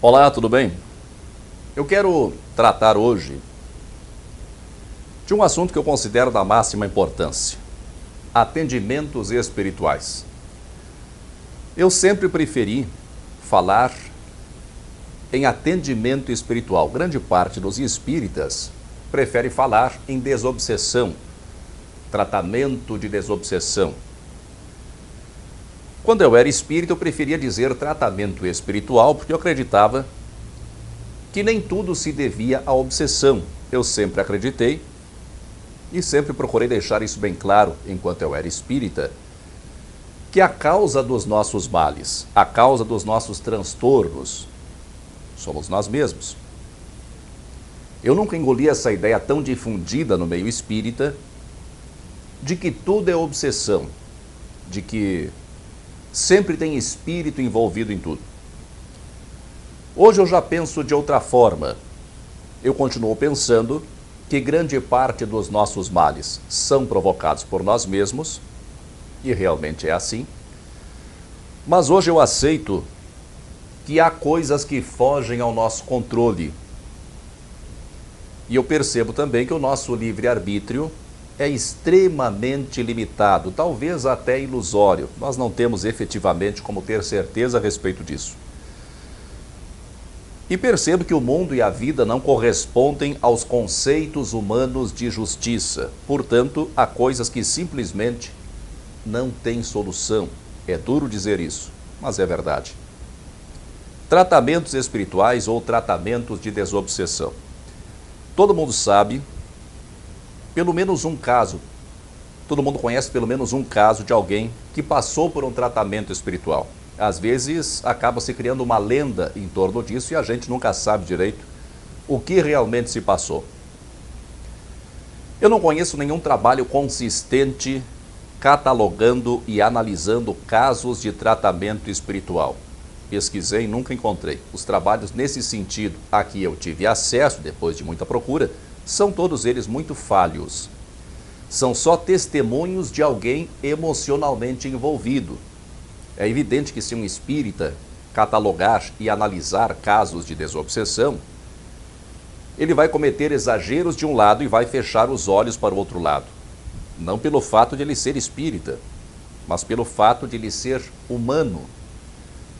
Olá, tudo bem? Eu quero tratar hoje de um assunto que eu considero da máxima importância: atendimentos espirituais. Eu sempre preferi falar em atendimento espiritual. Grande parte dos espíritas prefere falar em desobsessão, tratamento de desobsessão. Quando eu era espírita, eu preferia dizer tratamento espiritual, porque eu acreditava que nem tudo se devia à obsessão. Eu sempre acreditei e sempre procurei deixar isso bem claro, enquanto eu era espírita, que a causa dos nossos males, a causa dos nossos transtornos, somos nós mesmos. Eu nunca engoli essa ideia tão difundida no meio espírita de que tudo é obsessão, de que sempre tem espírito envolvido em tudo. Hoje eu já penso de outra forma. Eu continuo pensando que grande parte dos nossos males são provocados por nós mesmos, e realmente é assim. Mas hoje eu aceito que há coisas que fogem ao nosso controle. E eu percebo também que o nosso livre-arbítrio é extremamente limitado, talvez até ilusório. Nós não temos efetivamente como ter certeza a respeito disso. E percebo que o mundo e a vida não correspondem aos conceitos humanos de justiça. Portanto, há coisas que simplesmente não têm solução. É duro dizer isso, mas é verdade. Tratamentos espirituais ou tratamentos de desobsessão. Todo mundo sabe pelo menos um caso, todo mundo conhece pelo menos um caso de alguém que passou por um tratamento espiritual. Às vezes acaba se criando uma lenda em torno disso e a gente nunca sabe direito o que realmente se passou. Eu não conheço nenhum trabalho consistente catalogando e analisando casos de tratamento espiritual. Pesquisei e nunca encontrei. Os trabalhos nesse sentido a que eu tive acesso depois de muita procura são todos eles muito falhos. São só testemunhos de alguém emocionalmente envolvido. É evidente que se um espírita catalogar e analisar casos de desobsessão, ele vai cometer exageros de um lado e vai fechar os olhos para o outro lado. Não pelo fato de ele ser espírita, mas pelo fato de ele ser humano.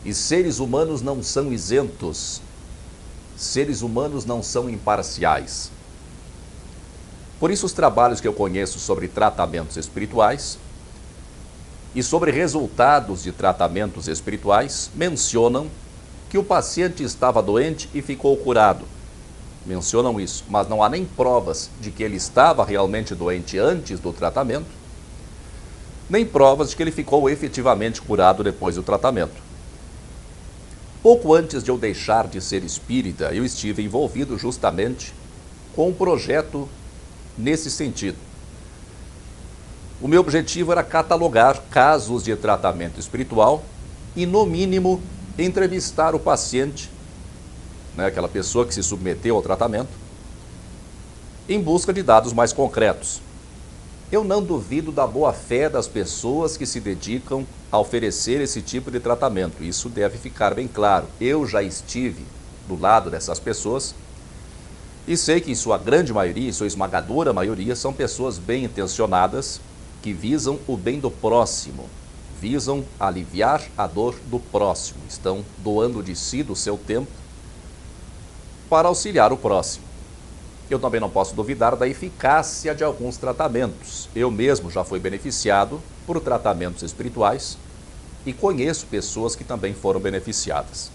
E seres humanos não são isentos. Seres humanos não são imparciais. Por isso, os trabalhos que eu conheço sobre tratamentos espirituais e sobre resultados de tratamentos espirituais mencionam que o paciente estava doente e ficou curado. Mencionam isso, mas não há nem provas de que ele estava realmente doente antes do tratamento, nem provas de que ele ficou efetivamente curado depois do tratamento. Pouco antes de eu deixar de ser espírita, eu estive envolvido justamente com um projeto nesse sentido. O meu objetivo era catalogar casos de tratamento espiritual e, no mínimo, entrevistar o paciente, aquela pessoa que se submeteu ao tratamento, em busca de dados mais concretos. Eu não duvido da boa-fé das pessoas que se dedicam a oferecer esse tipo de tratamento. Isso deve ficar bem claro. Eu já estive do lado dessas pessoas e sei que em sua grande maioria, em sua esmagadora maioria, são pessoas bem intencionadas que visam o bem do próximo, visam aliviar a dor do próximo, estão doando de si, do seu tempo, para auxiliar o próximo. Eu também não posso duvidar da eficácia de alguns tratamentos. Eu mesmo já fui beneficiado por tratamentos espirituais e conheço pessoas que também foram beneficiadas.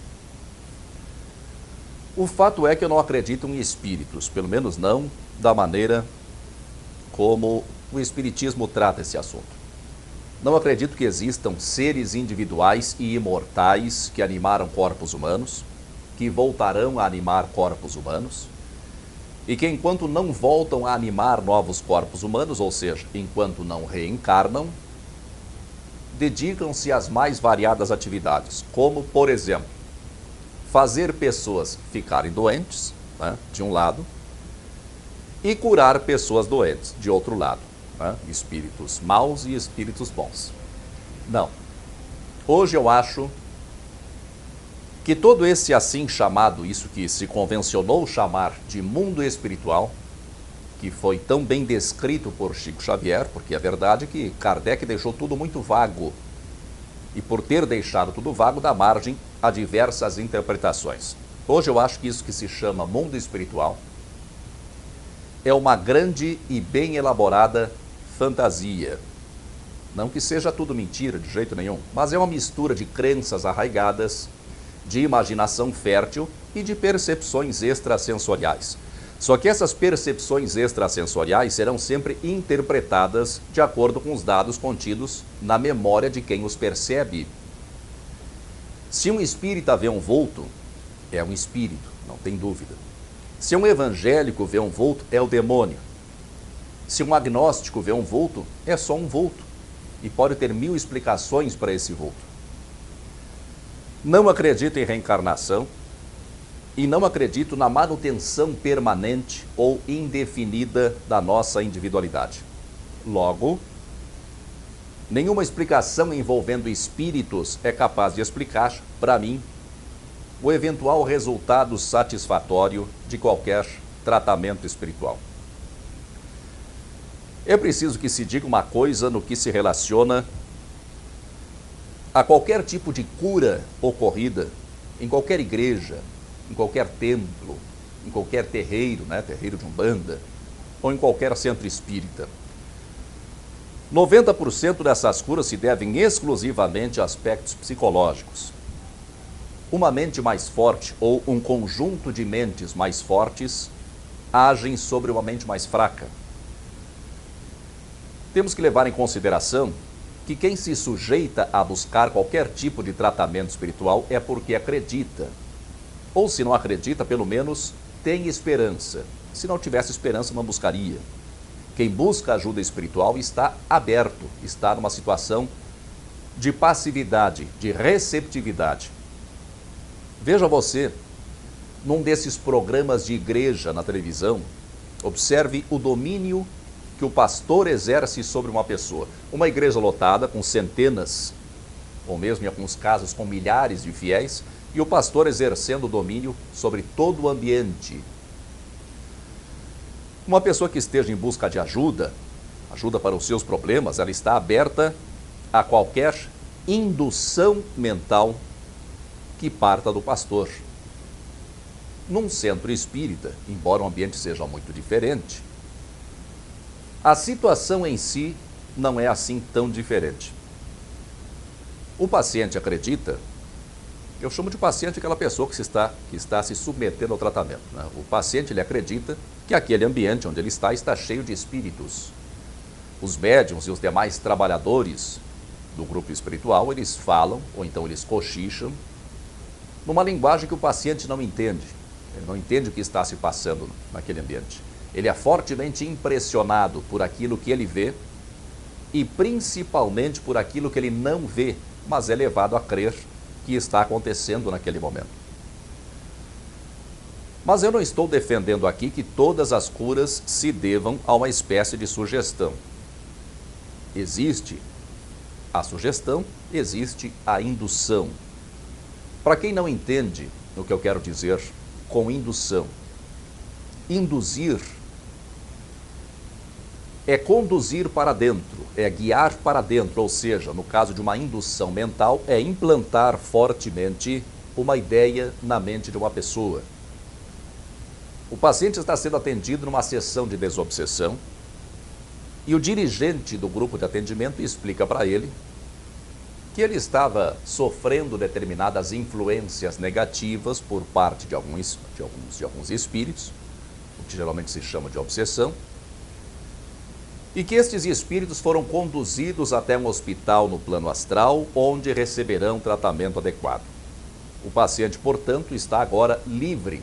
O fato é que eu não acredito em espíritos, pelo menos não da maneira como o espiritismo trata esse assunto. Não acredito que existam seres individuais e imortais que animaram corpos humanos, que voltarão a animar corpos humanos, e que enquanto não voltam a animar novos corpos humanos, ou seja, enquanto não reencarnam, dedicam-se às mais variadas atividades, como, por exemplo, fazer pessoas ficarem doentes, de um lado, e curar pessoas doentes, de outro lado. Espíritos maus e espíritos bons. Não. Hoje eu acho que todo esse assim chamado, isso que se convencionou chamar de mundo espiritual, que foi tão bem descrito por Chico Xavier, porque é verdade que Kardec deixou tudo muito vago, e por ter deixado tudo vago, dá margem a diversas interpretações. Hoje eu acho que isso que se chama mundo espiritual é uma grande e bem elaborada fantasia. Não que seja tudo mentira, de jeito nenhum, mas é uma mistura de crenças arraigadas, de imaginação fértil e de percepções extrasensoriais. Só que essas percepções extrasensoriais serão sempre interpretadas de acordo com os dados contidos na memória de quem os percebe. Se um espírita vê um vulto, é um espírito, não tem dúvida. Se um evangélico vê um vulto, é o demônio. Se um agnóstico vê um vulto, é só um vulto. E pode ter 1000 explicações para esse vulto. Não acredito em reencarnação e não acredito na manutenção permanente ou indefinida da nossa individualidade. Logo, nenhuma explicação envolvendo espíritos é capaz de explicar, para mim, o eventual resultado satisfatório de qualquer tratamento espiritual. É preciso que se diga uma coisa no que se relaciona a qualquer tipo de cura ocorrida em qualquer igreja, em qualquer templo, em qualquer terreiro, terreiro de Umbanda, ou em qualquer centro espírita. 90% dessas curas se devem exclusivamente a aspectos psicológicos. Uma mente mais forte ou um conjunto de mentes mais fortes agem sobre uma mente mais fraca. Temos que levar em consideração que quem se sujeita a buscar qualquer tipo de tratamento espiritual é porque acredita. Ou se não acredita, pelo menos tem esperança. Se não tivesse esperança, não buscaria. Quem busca ajuda espiritual está aberto, está numa situação de passividade, de receptividade. Veja você, num desses programas de igreja na televisão, observe o domínio que o pastor exerce sobre uma pessoa. Uma igreja lotada com centenas, ou mesmo em alguns casos com milhares de fiéis, e o pastor exercendo o domínio sobre todo o ambiente. Uma pessoa que esteja em busca de ajuda para os seus problemas, ela está aberta a qualquer indução mental que parta do pastor. Num centro espírita, embora o ambiente seja muito diferente, a situação em si não é assim tão diferente. O paciente acredita, eu chamo de paciente aquela pessoa que está se submetendo ao tratamento. O paciente ele acredita que aquele ambiente onde ele está cheio de espíritos. Os médiuns e os demais trabalhadores do grupo espiritual, eles falam, ou então eles cochicham, numa linguagem que o paciente não entende. Ele não entende o que está se passando naquele ambiente. Ele é fortemente impressionado por aquilo que ele vê e principalmente por aquilo que ele não vê, mas é levado a crer que está acontecendo naquele momento. Mas eu não estou defendendo aqui que todas as curas se devam a uma espécie de sugestão. Existe a sugestão, existe a indução. Para quem não entende o que eu quero dizer com indução, induzir é conduzir para dentro, é guiar para dentro, ou seja, no caso de uma indução mental, é implantar fortemente uma ideia na mente de uma pessoa. O paciente está sendo atendido numa sessão de desobsessão e o dirigente do grupo de atendimento explica para ele que ele estava sofrendo determinadas influências negativas por parte de alguns espíritos, o que geralmente se chama de obsessão, e que estes espíritos foram conduzidos até um hospital no plano astral, onde receberão tratamento adequado. O paciente, portanto, está agora livre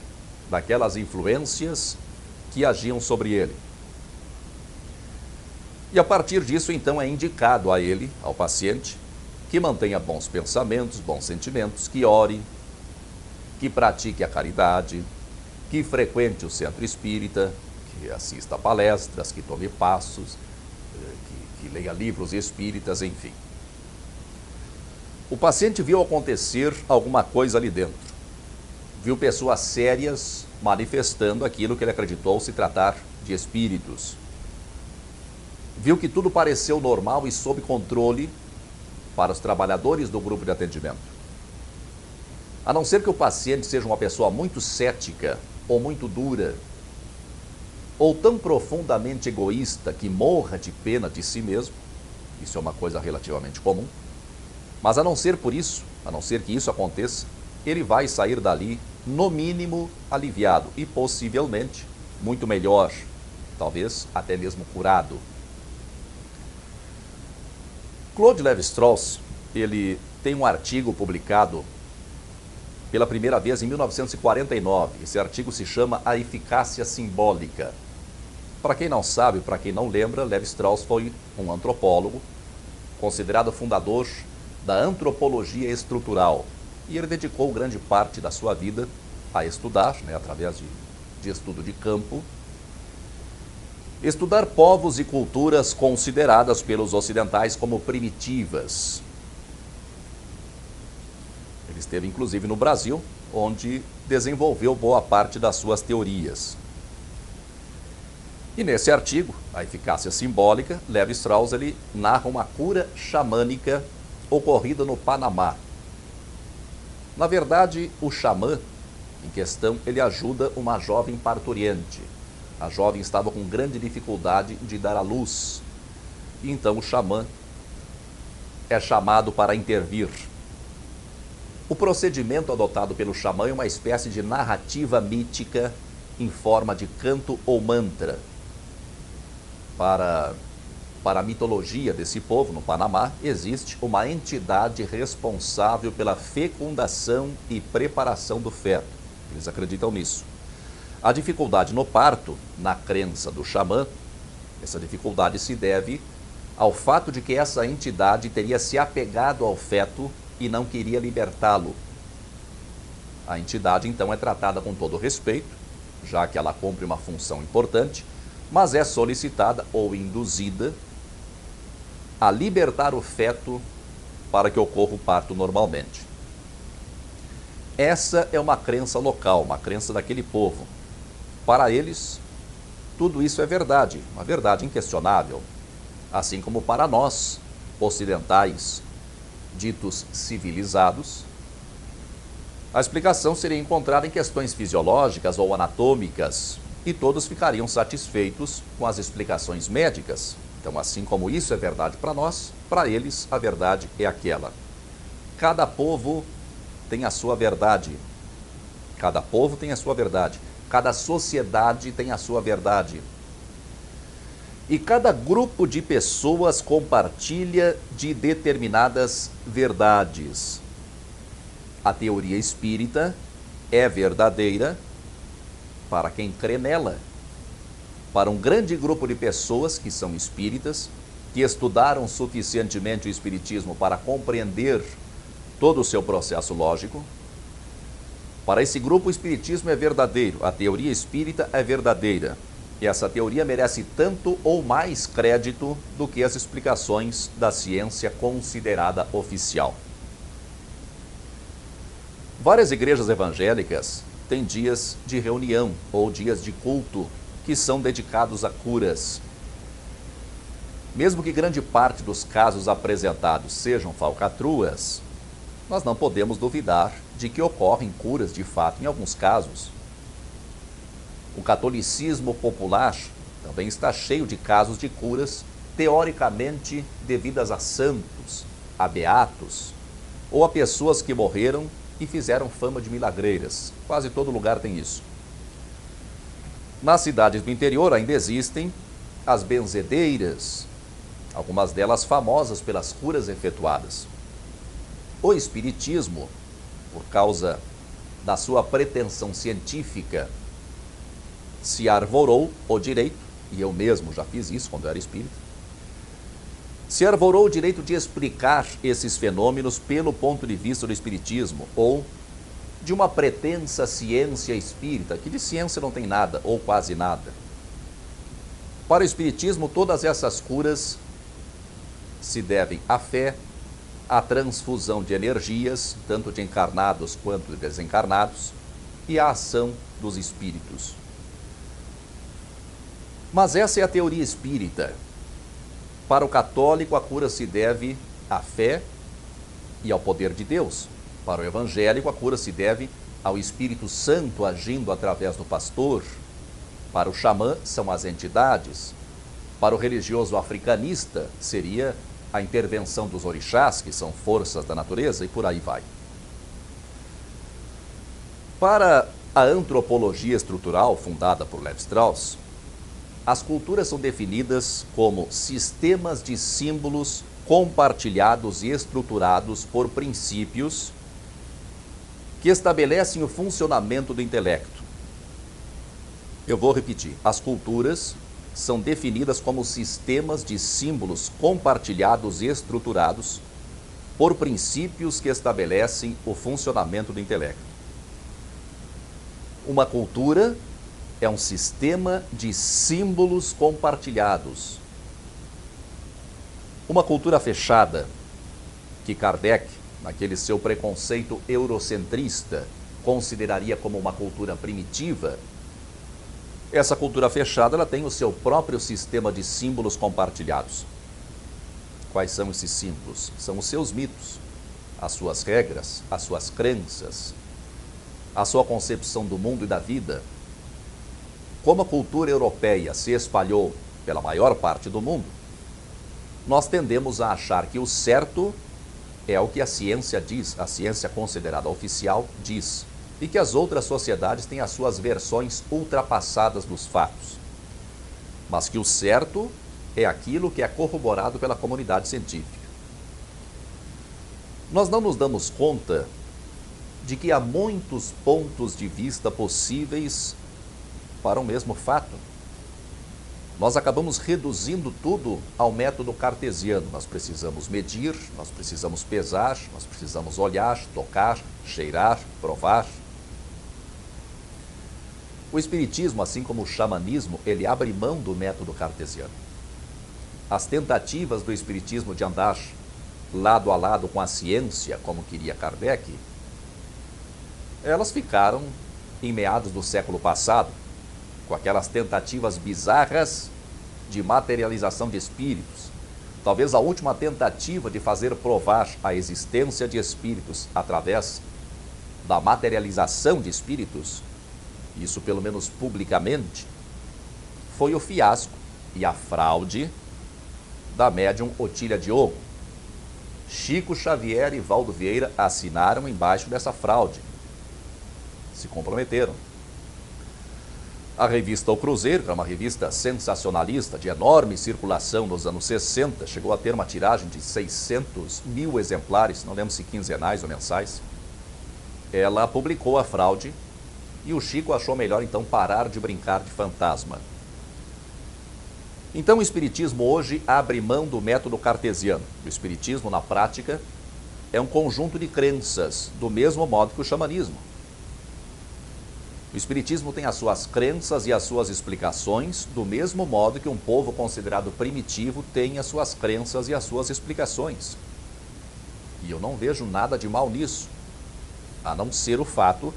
daquelas influências que agiam sobre ele. E a partir disso, então, é indicado a ele, ao paciente, que mantenha bons pensamentos, bons sentimentos, que ore, que pratique a caridade, que frequente o centro espírita, que assista a palestras, que tome passos, que leia livros espíritas, enfim. O paciente viu acontecer alguma coisa ali dentro. viu pessoas sérias manifestando aquilo que ele acreditou se tratar de espíritos. Viu que tudo pareceu normal e sob controle para os trabalhadores do grupo de atendimento. A não ser que o paciente seja uma pessoa muito cética ou muito dura, ou tão profundamente egoísta que morra de pena de si mesmo, isso é uma coisa relativamente comum, mas a não ser por isso, a não ser que isso aconteça, ele vai sair dali, no mínimo, aliviado e possivelmente muito melhor, talvez até mesmo curado. Claude Lévi-Strauss, ele tem um artigo publicado pela primeira vez em 1949. Esse artigo se chama A Eficácia Simbólica. Para quem não sabe, para quem não lembra, Lévi-Strauss foi um antropólogo, considerado fundador da antropologia estrutural. E ele dedicou grande parte da sua vida a estudar, através de estudo de campo, estudar povos e culturas consideradas pelos ocidentais como primitivas. Ele esteve inclusive no Brasil, onde desenvolveu boa parte das suas teorias. E nesse artigo, A Eficácia Simbólica, Lévi-Strauss ele narra uma cura xamânica ocorrida no Panamá. Na verdade, o xamã em questão, ele ajuda uma jovem parturiente. A jovem estava com grande dificuldade de dar à luz. E então o xamã é chamado para intervir. O procedimento adotado pelo xamã é uma espécie de narrativa mítica em forma de canto ou mantra. Para a mitologia desse povo, no Panamá, existe uma entidade responsável pela fecundação e preparação do feto. Eles acreditam nisso. A dificuldade no parto, na crença do xamã, essa dificuldade se deve ao fato de que essa entidade teria se apegado ao feto e não queria libertá-lo. A entidade, então, é tratada com todo respeito, já que ela cumpre uma função importante, mas é solicitada ou induzida a libertar o feto para que ocorra o parto normalmente. Essa é uma crença local, uma crença daquele povo. Para eles, tudo isso é verdade, uma verdade inquestionável. Assim como para nós, ocidentais, ditos civilizados, a explicação seria encontrada em questões fisiológicas ou anatômicas, e todos ficariam satisfeitos com as explicações médicas. Então, assim como isso é verdade para nós, para eles a verdade é aquela. Cada povo tem a sua verdade. Cada povo tem a sua verdade. Cada sociedade tem a sua verdade. E cada grupo de pessoas compartilha de determinadas verdades. A teoria espírita é verdadeira para quem crê nela. Para um grande grupo de pessoas que são espíritas, que estudaram suficientemente o espiritismo para compreender todo o seu processo lógico, para esse grupo o espiritismo é verdadeiro, a teoria espírita é verdadeira. E essa teoria merece tanto ou mais crédito do que as explicações da ciência considerada oficial. Várias igrejas evangélicas têm dias de reunião ou dias de culto que são dedicados a curas. Mesmo que grande parte dos casos apresentados sejam falcatruas, nós não podemos duvidar de que ocorrem curas de fato em alguns casos. O catolicismo popular também está cheio de casos de curas teoricamente devidas a santos, a beatos, ou a pessoas que morreram e fizeram fama de milagreiras. Quase todo lugar tem isso. Nas cidades do interior ainda existem as benzedeiras, algumas delas famosas pelas curas efetuadas. O espiritismo, por causa da sua pretensão científica, se arvorou o direito, e eu mesmo já fiz isso quando eu era espírita, se arvorou o direito de explicar esses fenômenos pelo ponto de vista do espiritismo, ou de uma pretensa ciência espírita, que de ciência não tem nada, ou quase nada. Para o espiritismo, todas essas curas se devem à fé, à transfusão de energias, tanto de encarnados quanto de desencarnados, e a ação dos espíritos. Mas essa é a teoria espírita. Para o católico, a cura se deve à fé e ao poder de Deus. Para o evangélico, a cura se deve ao Espírito Santo agindo através do pastor. Para o xamã, são as entidades. Para o religioso africanista, seria a intervenção dos orixás, que são forças da natureza, e por aí vai. Para a antropologia estrutural, fundada por Lévi-Strauss, as culturas são definidas como sistemas de símbolos compartilhados e estruturados por princípios que estabelecem o funcionamento do intelecto. Eu vou repetir. As culturas são definidas como sistemas de símbolos compartilhados e estruturados por princípios que estabelecem o funcionamento do intelecto. Uma cultura é um sistema de símbolos compartilhados. Uma cultura fechada, que Kardec, naquele seu preconceito eurocentrista, consideraria como uma cultura primitiva, essa cultura fechada ela tem o seu próprio sistema de símbolos compartilhados. Quais são esses símbolos? São os seus mitos, as suas regras, as suas crenças, a sua concepção do mundo e da vida. Como a cultura europeia se espalhou pela maior parte do mundo, nós tendemos a achar que o certo é o que a ciência diz, a ciência considerada oficial diz, e que as outras sociedades têm as suas versões ultrapassadas dos fatos. Mas que o certo é aquilo que é corroborado pela comunidade científica. Nós não nos damos conta de que há muitos pontos de vista possíveis para o mesmo fato. Nós acabamos reduzindo tudo ao método cartesiano. Nós precisamos medir, nós precisamos pesar, nós precisamos olhar, tocar, cheirar, provar. O espiritismo, assim como o xamanismo, ele abre mão do método cartesiano. As tentativas do espiritismo de andar lado a lado com a ciência, como queria Kardec, elas ficaram em meados do século passado, com aquelas tentativas bizarras de materialização de espíritos. Talvez a última tentativa de fazer provar a existência de espíritos através da materialização de espíritos, isso pelo menos publicamente, foi o fiasco e a fraude da médium Otília Diogo. Chico Xavier e Valdo Vieira assinaram embaixo dessa fraude. Se comprometeram. A revista O Cruzeiro, que é uma revista sensacionalista, de enorme circulação nos anos 60, chegou a ter uma tiragem de 600 mil exemplares, não lembro se quinzenais ou mensais. Ela publicou a fraude e o Chico achou melhor então parar de brincar de fantasma. Então o espiritismo hoje abre mão do método cartesiano. O espiritismo, na prática, é um conjunto de crenças, do mesmo modo que o xamanismo. O espiritismo tem as suas crenças e as suas explicações, do mesmo modo que um povo considerado primitivo tem as suas crenças e as suas explicações. E eu não vejo nada de mal nisso, a não ser o fato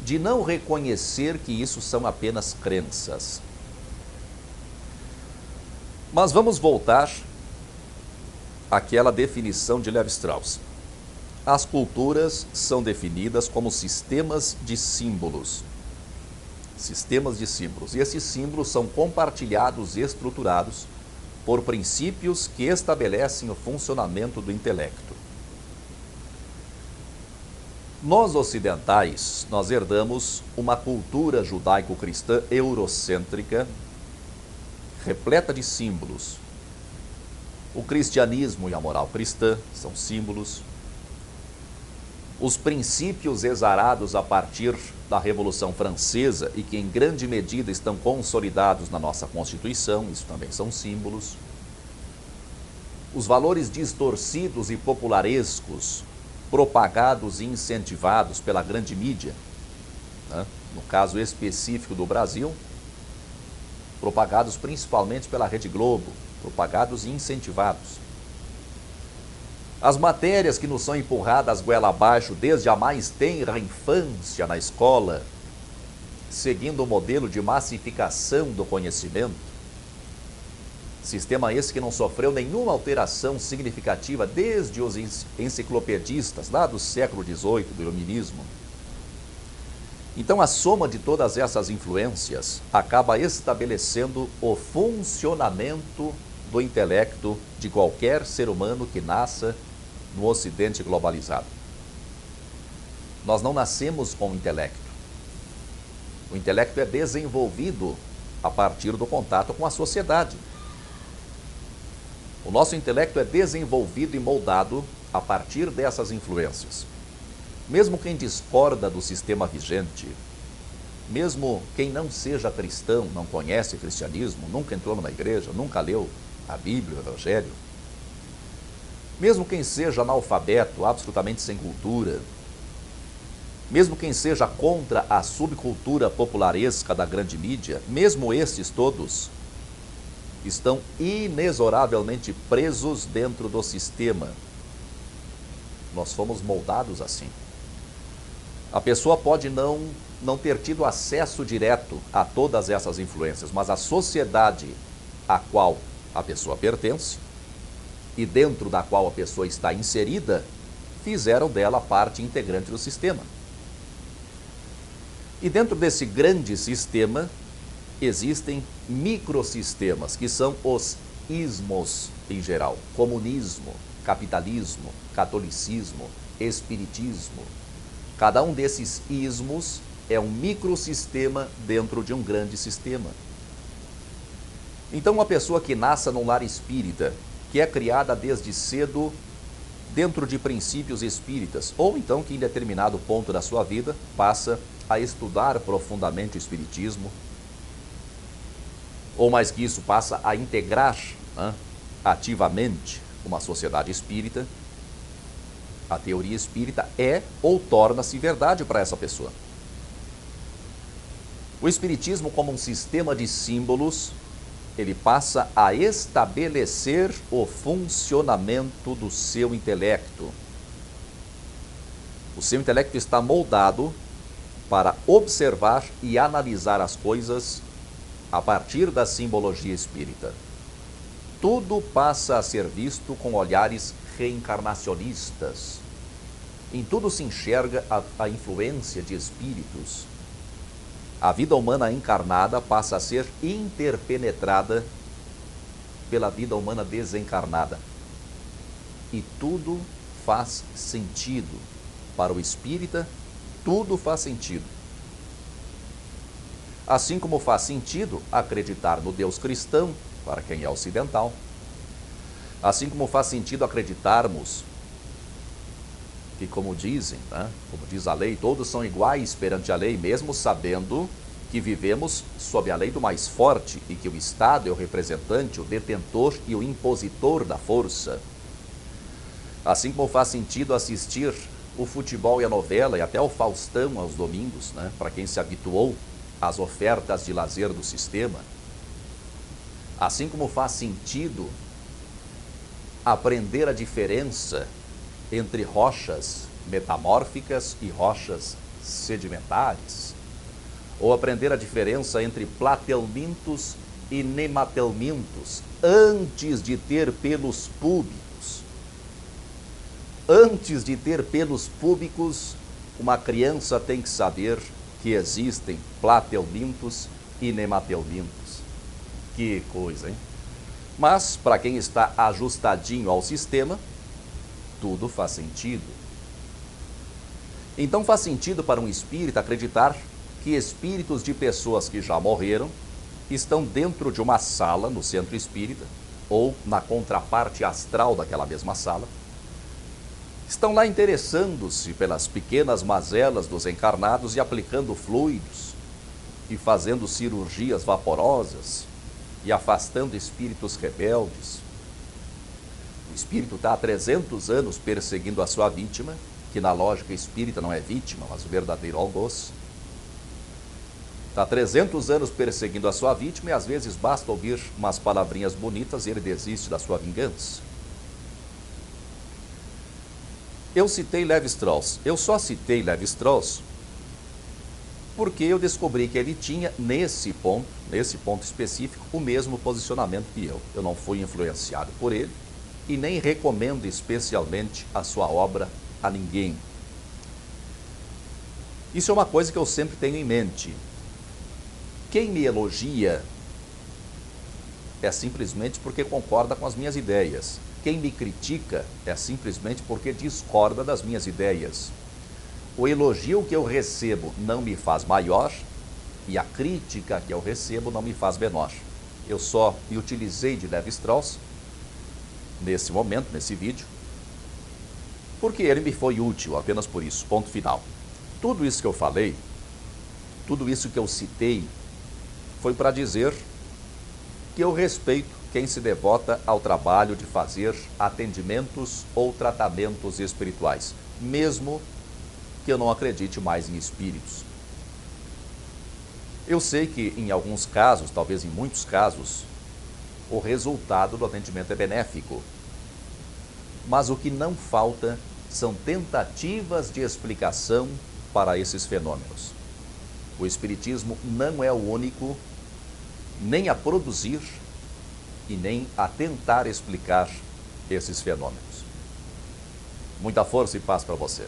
de não reconhecer que isso são apenas crenças. Mas vamos voltar àquela definição de Lévi-Strauss. As culturas são definidas como sistemas de símbolos. Sistemas de símbolos. E esses símbolos são compartilhados e estruturados por princípios que estabelecem o funcionamento do intelecto. Nós ocidentais, nós herdamos uma cultura judaico-cristã eurocêntrica, repleta de símbolos. O cristianismo e a moral cristã são símbolos. Os princípios exarados a partir da Revolução Francesa e que em grande medida estão consolidados na nossa Constituição, isso também são símbolos. Os valores distorcidos e popularescos, propagados e incentivados pela grande mídia, né? No caso específico do Brasil, propagados principalmente pela Rede Globo, propagados e incentivados. As matérias que nos são empurradas goela abaixo desde a mais tenra infância na escola, seguindo o modelo de massificação do conhecimento, sistema esse que não sofreu nenhuma alteração significativa desde os enciclopedistas, lá do século XVIII, do Iluminismo. Então, a soma de todas essas influências acaba estabelecendo o funcionamento do intelecto de qualquer ser humano que nasça no Ocidente globalizado. Nós não nascemos com o intelecto. O intelecto é desenvolvido a partir do contato com a sociedade. O nosso intelecto é desenvolvido e moldado a partir dessas influências. Mesmo quem discorda do sistema vigente, mesmo quem não seja cristão, não conhece cristianismo, nunca entrou numa igreja, nunca leu a Bíblia, o Evangelho, mesmo quem seja analfabeto, absolutamente sem cultura, mesmo quem seja contra a subcultura popularesca da grande mídia, mesmo estes todos estão inexoravelmente presos dentro do sistema. Nós fomos moldados assim. A pessoa pode não ter tido acesso direto a todas essas influências, mas a sociedade a qual a pessoa pertence e dentro da qual a pessoa está inserida, fizeram dela parte integrante do sistema. E dentro desse grande sistema, existem microsistemas, que são os ismos em geral: comunismo, capitalismo, catolicismo, espiritismo. Cada um desses ismos é um microsistema dentro de um grande sistema. Então, uma pessoa que nasce num lar espírita, que é criada desde cedo dentro de princípios espíritas, ou então que em determinado ponto da sua vida passa a estudar profundamente o espiritismo, ou mais que isso, passa a integrar ativamente uma sociedade espírita, a teoria espírita é ou torna-se verdade para essa pessoa. O espiritismo, como um sistema de símbolos, ele passa a estabelecer o funcionamento do seu intelecto. O seu intelecto está moldado para observar e analisar as coisas a partir da simbologia espírita. Tudo passa a ser visto com olhares reencarnacionistas. Em tudo se enxerga a influência de espíritos. A vida humana encarnada passa a ser interpenetrada pela vida humana desencarnada. E tudo faz sentido. Para o espírita, tudo faz sentido. Assim como faz sentido acreditar no Deus cristão, para quem é ocidental. Assim como faz sentido acreditarmos que, como dizem, como diz a lei, todos são iguais perante a lei, mesmo sabendo que vivemos sob a lei do mais forte e que o Estado é o representante, o detentor e o impositor da força. Assim como faz sentido assistir o futebol e a novela e até o Faustão aos domingos, para quem se habituou às ofertas de lazer do sistema. Assim como faz sentido aprender a diferença entre rochas metamórficas e rochas sedimentares, ou aprender a diferença entre platelmintos e nematelmintos antes de ter pelos púbicos. Antes de ter pelos púbicos, uma criança tem que saber que existem platelmintos e nematelmintos. Que coisa, hein? Mas, para quem está ajustadinho ao sistema, tudo faz sentido. Então faz sentido para um espírita acreditar que espíritos de pessoas que já morreram estão dentro de uma sala no centro espírita, ou na contraparte astral daquela mesma sala, estão lá interessando-se pelas pequenas mazelas dos encarnados e aplicando fluidos, e fazendo cirurgias vaporosas, e afastando espíritos rebeldes. O espírito está há 300 anos perseguindo a sua vítima, que na lógica espírita não é vítima, mas o verdadeiro algoz. Está há 300 anos perseguindo a sua vítima e às vezes basta ouvir umas palavrinhas bonitas e ele desiste da sua vingança. Eu citei Lévi-Strauss. Eu só citei Lévi-Strauss porque eu descobri que ele tinha, nesse ponto específico, o mesmo posicionamento que eu. Eu não fui influenciado por ele e nem recomendo especialmente a sua obra a ninguém. Isso é uma coisa que eu sempre tenho em mente. Quem me elogia é simplesmente porque concorda com as minhas ideias. Quem me critica é simplesmente porque discorda das minhas ideias. O elogio que eu recebo não me faz maior e a crítica que eu recebo não me faz menor. Eu só me utilizei de Lévi-Strauss nesse momento, nesse vídeo, porque ele me foi útil, apenas por isso, ponto final. Tudo isso que eu falei, tudo isso que eu citei, foi para dizer que eu respeito quem se devota ao trabalho de fazer atendimentos ou tratamentos espirituais, mesmo que eu não acredite mais em espíritos. Eu sei que em alguns casos, talvez em muitos casos, o resultado do atendimento é benéfico. Mas o que não falta são tentativas de explicação para esses fenômenos. O espiritismo não é o único nem a produzir e nem a tentar explicar esses fenômenos. Muita força e paz para você.